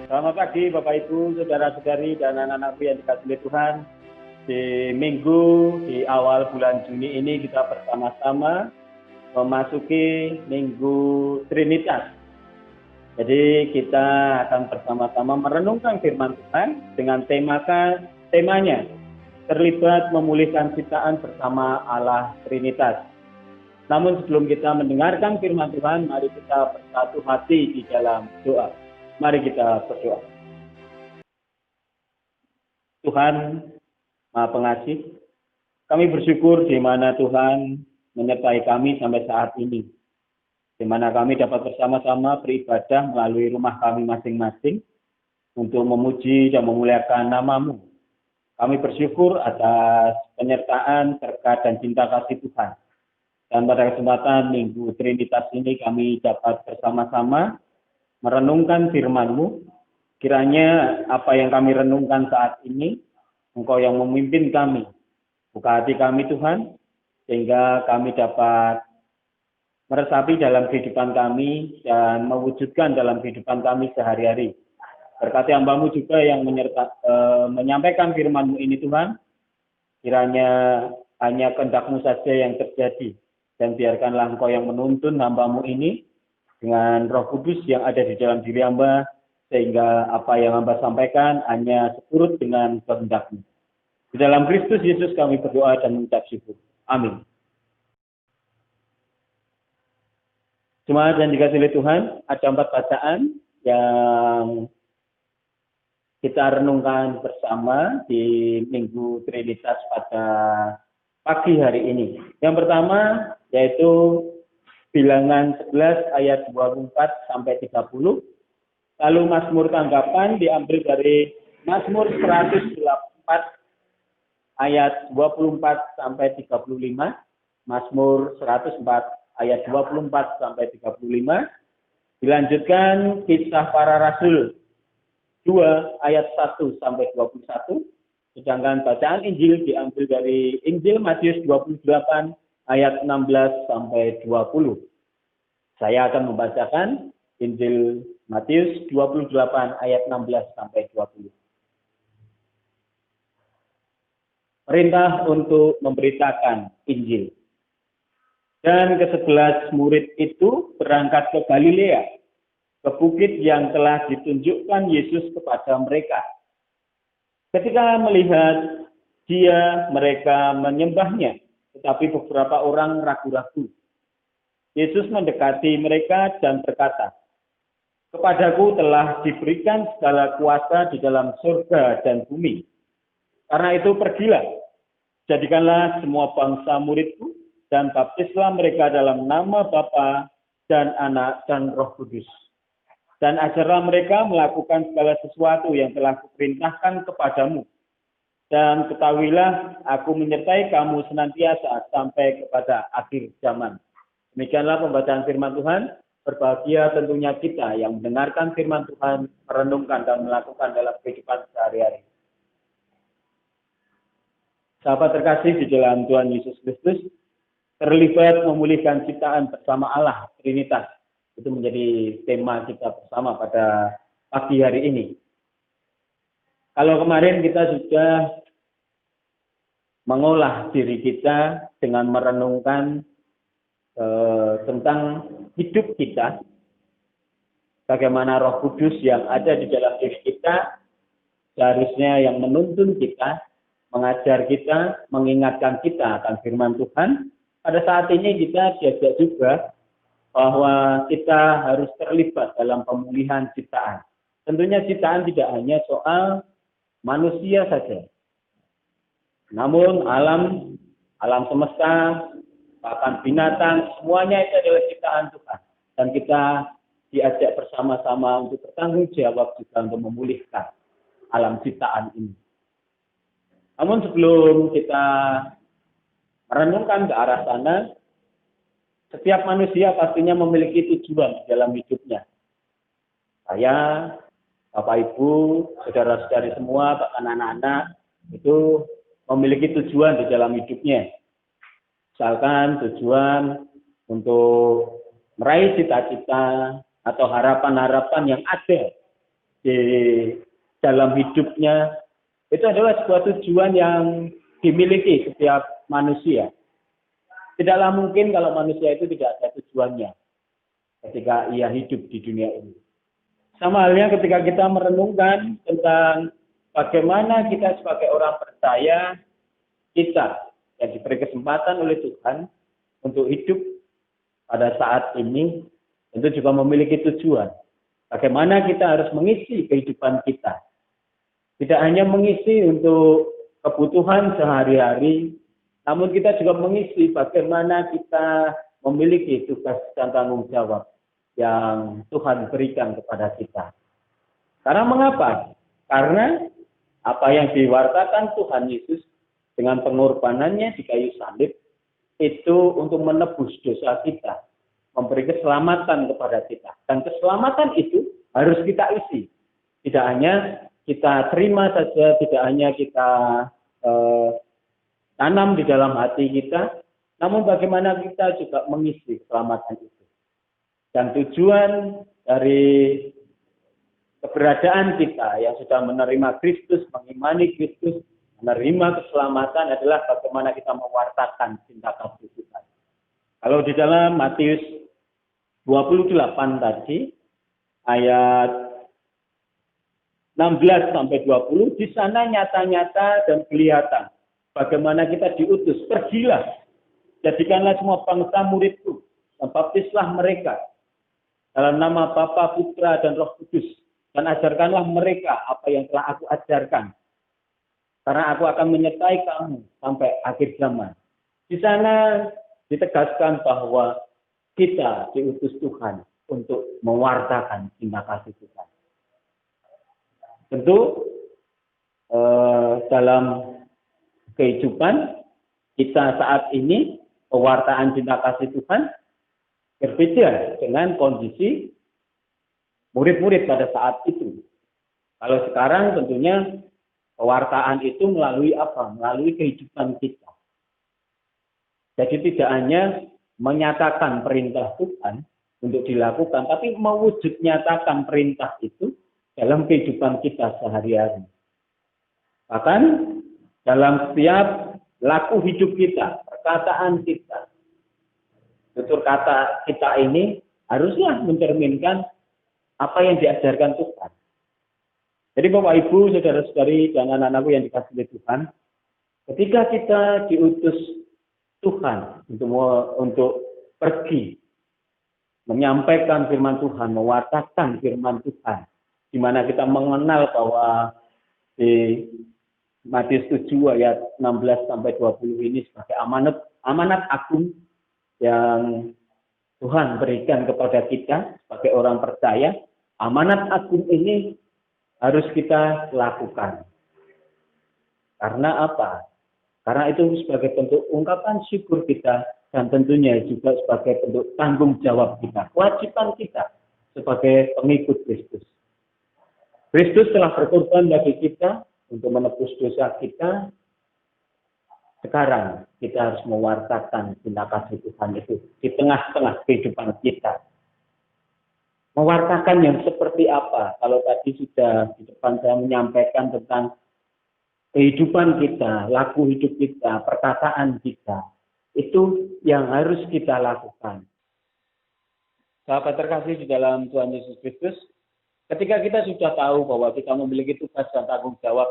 Selamat pagi Bapak Ibu, Saudara-saudari, dan anak-anakku yang dikasihi Tuhan. Di minggu di awal bulan Juni ini kita bersama-sama memasuki Minggu Trinitas. Jadi kita akan bersama-sama merenungkan firman Tuhan dengan temanya terlibat memulihkan ciptaan bersama Allah Trinitas. Namun sebelum kita mendengarkan firman Tuhan, mari kita bersatu hati di dalam doa. Mari kita berdoa. Tuhan Maha Pengasih, kami bersyukur di mana Tuhan menyertai kami sampai saat ini. Di mana kami dapat bersama-sama beribadah melalui rumah kami masing-masing untuk memuji dan memuliakan nama-Mu. Kami bersyukur atas penyertaan, berkat, dan cinta kasih Tuhan. Dan pada kesempatan Minggu Trinitas ini kami dapat bersama-sama merenungkan firman-Mu. Kiranya apa yang kami renungkan saat ini, Engkau yang memimpin kami. Buka hati kami Tuhan, sehingga kami dapat meresapi dalam kehidupan kami dan mewujudkan dalam kehidupan kami sehari-hari. Berkati hamba-Mu juga yang menyampaikan firman-Mu ini Tuhan, kiranya hanya kehendak-Mu saja yang terjadi. Dan biarkanlah Engkau yang menuntun hamba-Mu ini dengan Roh Kudus yang ada di dalam diri hamba, sehingga apa yang hamba sampaikan hanya seturut dengan kehendak-Mu. Di dalam Kristus Yesus kami berdoa dan mengucap syukur. Amin. Jemaat yang dikasihi Tuhan, ada 4 bacaan yang kita renungkan bersama di Minggu Trinitas pada pagi hari ini. Yang pertama yaitu Bilangan 11 ayat 24 sampai 30. Lalu Mazmur tanggapan diambil dari Mazmur 104 ayat 24 sampai 35. Mazmur 104 ayat 24 sampai 35. Dilanjutkan Kisah Para Rasul 2 ayat 1 sampai 21. Sedangkan bacaan Injil diambil dari Injil Matius 28 ayat 16 sampai 20. Saya akan membacakan Injil Matius 28 ayat 16 sampai 20. Perintah untuk memberitakan Injil. Dan ke-11 murid itu berangkat ke Galilea, ke bukit yang telah ditunjukkan Yesus kepada mereka. Ketika melihat Dia, mereka menyembahnya. Tetapi beberapa orang ragu-ragu. Yesus mendekati mereka dan berkata, "Kepadaku telah diberikan segala kuasa di dalam surga dan bumi. Karena itu pergilah, jadikanlah semua bangsa muridku, dan baptislah mereka dalam nama Bapa dan Anak dan Roh Kudus. Dan ajarlah mereka melakukan segala sesuatu yang telah kuperintahkan kepadamu. Dan ketahuilah, aku menyertai kamu senantiasa sampai kepada akhir zaman." Demikianlah pembacaan firman Tuhan. Berbahagia tentunya kita yang mendengarkan firman Tuhan, merenungkan dan melakukan dalam kehidupan sehari-hari. Sahabat terkasih di dalam Tuhan Yesus Kristus, terlibat memulihkan ciptaan bersama Allah Trinitas. Itu menjadi tema kita bersama pada pagi hari ini. Kalau kemarin kita sudah mengolah diri kita dengan merenungkan tentang hidup kita, bagaimana Roh Kudus yang ada di dalam diri kita seharusnya yang menuntun kita, mengajar kita, mengingatkan kita akan firman Tuhan. Pada saat ini kita diajak juga bahwa kita harus terlibat dalam pemulihan ciptaan. Tentunya ciptaan tidak hanya soal manusia saja, namun alam semesta, bahkan binatang, semuanya itu adalah ciptaan Tuhan. Dan kita diajak bersama-sama untuk bertanggung jawab juga untuk memulihkan alam ciptaan ini. Namun sebelum kita merenungkan ke arah sana, setiap manusia pastinya memiliki tujuan dalam hidupnya. Saya, Bapak Ibu, saudara-saudari semua, bahkan anak-anak, itu memiliki tujuan di dalam hidupnya. Misalkan tujuan untuk meraih cita-cita atau harapan-harapan yang ada di dalam hidupnya, itu adalah sebuah tujuan yang dimiliki setiap manusia. Tidaklah mungkin kalau manusia itu tidak ada tujuannya ketika ia hidup di dunia ini. Sama halnya ketika kita merenungkan tentang bagaimana kita sebagai orang percaya, kita yang diberi kesempatan oleh Tuhan untuk hidup pada saat ini, tentu juga memiliki tujuan. Bagaimana kita harus mengisi kehidupan kita. Tidak hanya mengisi untuk kebutuhan sehari-hari, namun kita juga mengisi bagaimana kita memiliki tugas dan tanggung jawab yang Tuhan berikan kepada kita. Karena mengapa? Karena apa yang diwartakan Tuhan Yesus dengan pengorbanannya di kayu salib itu untuk menebus dosa kita, memberi keselamatan kepada kita. Dan keselamatan itu harus kita isi. Tidak hanya kita terima saja, tidak hanya kita tanam di dalam hati kita, namun bagaimana kita juga mengisi keselamatan itu. Dan tujuan dari keberadaan kita yang sudah menerima Kristus, mengimani Kristus, menerima keselamatan adalah bagaimana kita mewartakan cinta kasih Tuhan. Kalau di dalam Matius 28 tadi, ayat 16 sampai 20, di sana nyata-nyata dan kelihatan bagaimana kita diutus. Pergilah, jadikanlah semua bangsa muridku, dan baptislah mereka dalam nama Bapa, Putra, dan Roh Kudus, dan ajarkanlah mereka apa yang telah aku ajarkan. Karena aku akan menyertai kamu sampai akhir zaman. Di sana ditegaskan bahwa kita diutus Tuhan untuk mewartakan cinta kasih Tuhan. Tentu dalam kehidupan kita saat ini, pewartaan cinta kasih Tuhan berbeda dengan kondisi murid-murid pada saat itu. Kalau sekarang tentunya pewartaan itu melalui apa? Melalui kehidupan kita. Jadi tidak hanya menyatakan perintah Tuhan untuk dilakukan, tapi mewujud nyatakan perintah itu dalam kehidupan kita sehari-hari. Bahkan dalam setiap laku hidup kita, perkataan kita, tutur kata kita ini haruslah mencerminkan apa yang diajarkan Tuhan. Jadi Bapak Ibu, saudara-saudari dan anak-anakku yang dikasihi oleh Tuhan, ketika kita diutus Tuhan untuk pergi menyampaikan firman Tuhan, mewartakan firman Tuhan, di mana kita mengenal bahwa di Matius 7 ayat 16 sampai 20 ini sebagai amanat agung yang Tuhan berikan kepada kita sebagai orang percaya. Amanat agung ini harus kita lakukan. Karena apa? Karena itu sebagai bentuk ungkapan syukur kita dan tentunya juga sebagai bentuk tanggung jawab kita, kewajiban kita sebagai pengikut Kristus. Kristus telah berkorban bagi kita untuk menebus dosa kita. Sekarang kita harus mewartakan cinta kasih Tuhan itu di tengah-tengah kehidupan kita. Mewartakan yang seperti apa? Kalau tadi sudah di depan saya menyampaikan tentang kehidupan kita, laku hidup kita, perkataan kita. Itu yang harus kita lakukan. Sahabat terkasih di dalam Tuhan Yesus Kristus, ketika kita sudah tahu bahwa kita memiliki tugas dan tanggung jawab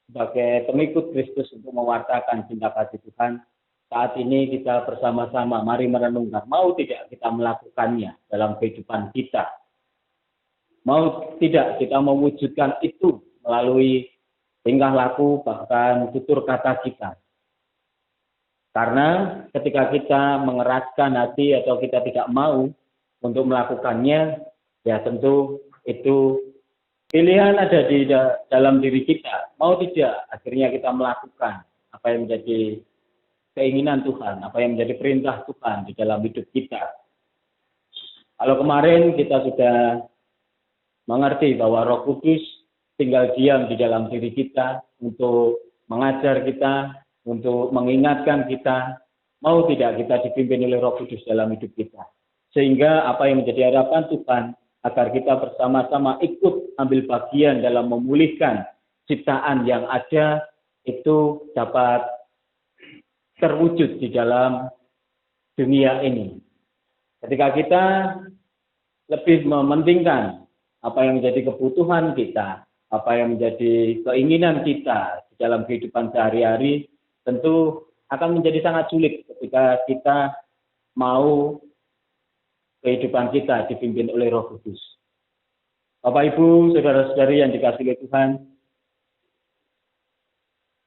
sebagai pengikut Kristus untuk mewartakan cinta kasih Tuhan, saat ini kita bersama-sama mari merenungkan, mau tidak kita melakukannya dalam kehidupan kita. Mau tidak kita mewujudkan itu melalui tingkah laku bahkan tutur kata kita. Karena ketika kita mengeraskan hati atau kita tidak mau untuk melakukannya, ya tentu itu pilihan ada di dalam diri kita. Mau tidak, akhirnya kita melakukan apa yang menjadi keinginan Tuhan, apa yang menjadi perintah Tuhan di dalam hidup kita. Kalau kemarin kita sudah mengerti bahwa Roh Kudus tinggal diam di dalam diri kita untuk mengajar kita, untuk mengingatkan kita, mau tidak kita dipimpin oleh Roh Kudus dalam hidup kita. Sehingga apa yang menjadi harapan Tuhan, agar kita bersama-sama ikut ikut ambil bagian dalam memulihkan ciptaan yang ada itu dapat terwujud di dalam dunia ini. Ketika kita lebih mementingkan apa yang menjadi kebutuhan kita, apa yang menjadi keinginan kita di dalam kehidupan sehari-hari, tentu akan menjadi sangat sulit ketika kita mau kehidupan kita dipimpin oleh Roh Kudus. Bapak, Ibu, saudara-saudari yang dikasihi oleh Tuhan,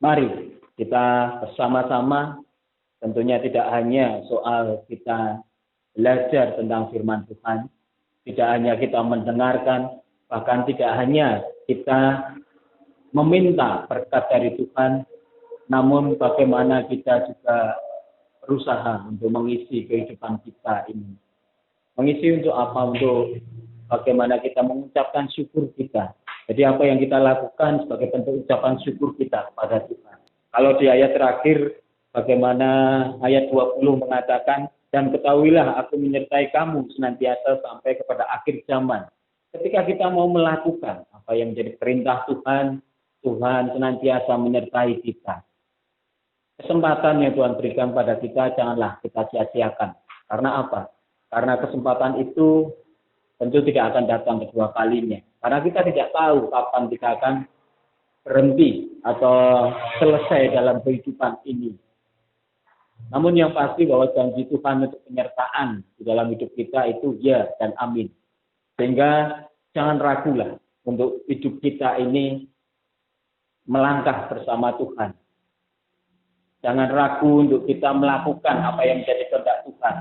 mari kita bersama-sama, tentunya tidak hanya soal kita belajar tentang firman Tuhan, tidak hanya kita mendengarkan, bahkan tidak hanya kita meminta berkat dari Tuhan, namun bagaimana kita juga berusaha untuk mengisi kehidupan kita ini. Mengisi untuk apa? Untuk bagaimana kita mengucapkan syukur kita. Jadi apa yang kita lakukan sebagai bentuk ucapan syukur kita kepada Tuhan. Kalau di ayat terakhir, bagaimana ayat 20 mengatakan, dan ketahuilah aku menyertai kamu senantiasa sampai kepada akhir zaman. Ketika kita mau melakukan apa yang menjadi perintah Tuhan, Tuhan senantiasa menyertai kita. Kesempatan yang Tuhan berikan pada kita, janganlah kita sia-siakan. Karena apa? Karena kesempatan itu tentu tidak akan datang kedua kalinya. Karena kita tidak tahu kapan kita akan berhenti atau selesai dalam kehidupan ini. Namun yang pasti bahwa janji Tuhan untuk penyertaan di dalam hidup kita itu ya dan amin. Sehingga jangan ragulah untuk hidup kita ini melangkah bersama Tuhan. Jangan ragu untuk kita melakukan apa yang menjadi kehendak Tuhan.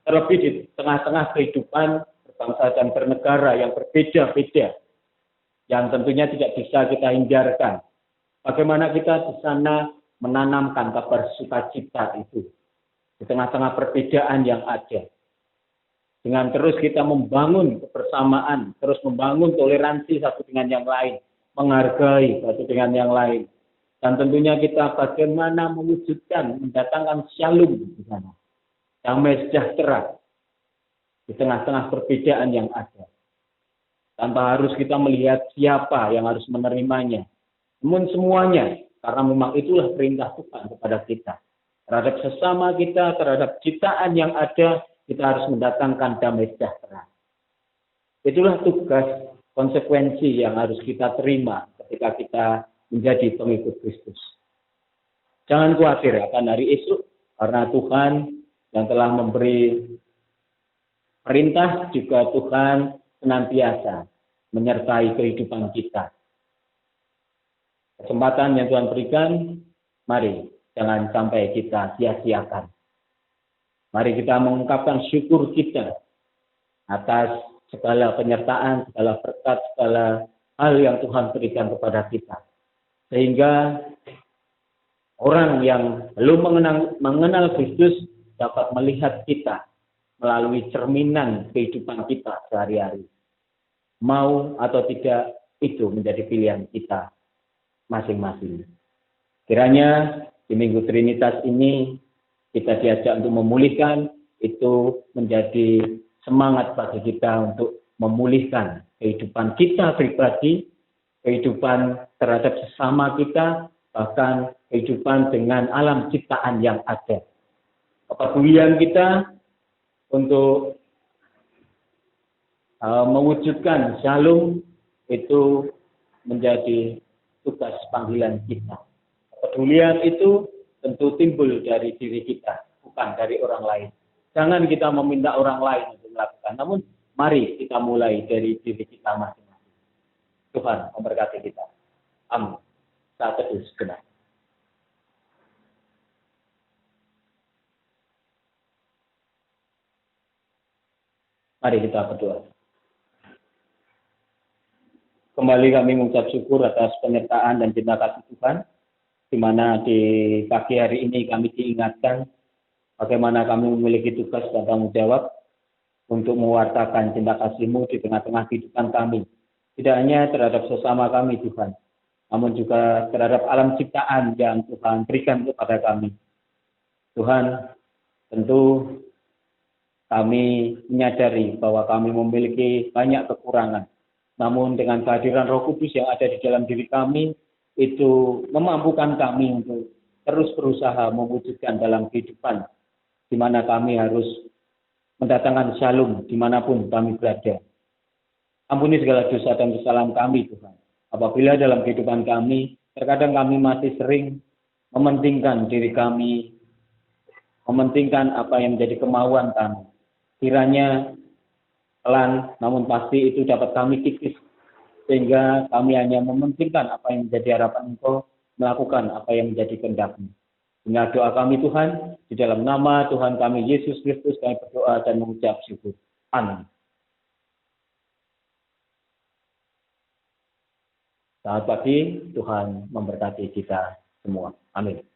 Terlebih di tengah-tengah kehidupan berbangsa dan bernegara yang berbeda-beda, yang tentunya tidak bisa kita hindarkan. Bagaimana kita di sana menanamkan kabar sukacita itu di tengah-tengah perbedaan yang ada. Dengan terus kita membangun kebersamaan, terus membangun toleransi satu dengan yang lain, menghargai satu dengan yang lain. Dan tentunya kita bagaimana mewujudkan, mendatangkan shalom di sana. Damai sejahtera di tengah-tengah perbedaan yang ada. Tanpa harus kita melihat siapa yang harus menerimanya. Namun semuanya, karena memang itulah perintah Tuhan kepada kita. Terhadap sesama kita, terhadap ciptaan yang ada, kita harus mendatangkan damai sejahtera. Itulah tugas, konsekuensi yang harus kita terima ketika kita menjadi pengikut Kristus. Jangan khawatir akan hari esok, karena Tuhan yang telah memberi perintah juga Tuhan senantiasa menyertai kehidupan kita. Kesempatan yang Tuhan berikan, mari jangan sampai kita sia-siakan. Mari kita mengungkapkan syukur kita atas segala penyertaan, segala berkat, segala hal yang Tuhan berikan kepada kita. Sehingga orang yang belum mengenal Kristus dapat melihat kita melalui cerminan kehidupan kita sehari-hari. Mau atau tidak, itu menjadi pilihan kita masing-masing. Kiranya di Minggu Trinitas ini kita diajak untuk memulihkan, itu menjadi semangat bagi kita untuk memulihkan kehidupan kita pribadi, kehidupan terhadap sesama kita, bahkan kehidupan dengan alam ciptaan yang ada. Kepedulian kita untuk mewujudkan shalom itu menjadi tugas panggilan kita. Kepedulian itu tentu timbul dari diri kita, bukan dari orang lain. Jangan kita meminta orang lain untuk melakukan, namun mari kita mulai dari diri kita masing-masing. Tuhan memberkati kita. Amin. Saat teduh sejenak. Mari kita berdoa. Kembali kami mengucap syukur atas penyertaan dan cinta kasih Tuhan, di mana di pagi hari ini kami diingatkan bagaimana kami memiliki tugas dan tanggung jawab untuk mewartakan cinta kasih-Mu di tengah-tengah kehidupan kami. Tidak hanya terhadap sesama kami Tuhan, namun juga terhadap alam ciptaan yang Tuhan berikan kepada kami. Tuhan, tentu kami menyadari bahwa kami memiliki banyak kekurangan, namun dengan kehadiran Roh Kudus yang ada di dalam diri kami, itu memampukan kami untuk terus berusaha mewujudkan dalam kehidupan, di mana kami harus mendatangkan shalom dimanapun kami berada. Ampuni segala dosa dan kesalahan kami, Tuhan. Apabila dalam kehidupan kami, terkadang kami masih sering mementingkan diri kami, mementingkan apa yang menjadi kemauan kami. Kiranya pelan, namun pasti itu dapat kami kikis, sehingga kami hanya mementingkan apa yang menjadi harapan Engkau, melakukan apa yang menjadi kehendak-Mu. Dengan doa kami Tuhan, di dalam nama Tuhan kami Yesus Kristus kami berdoa dan mengucap syukur. Amin. Selamat pagi, Tuhan memberkati kita semua. Amin.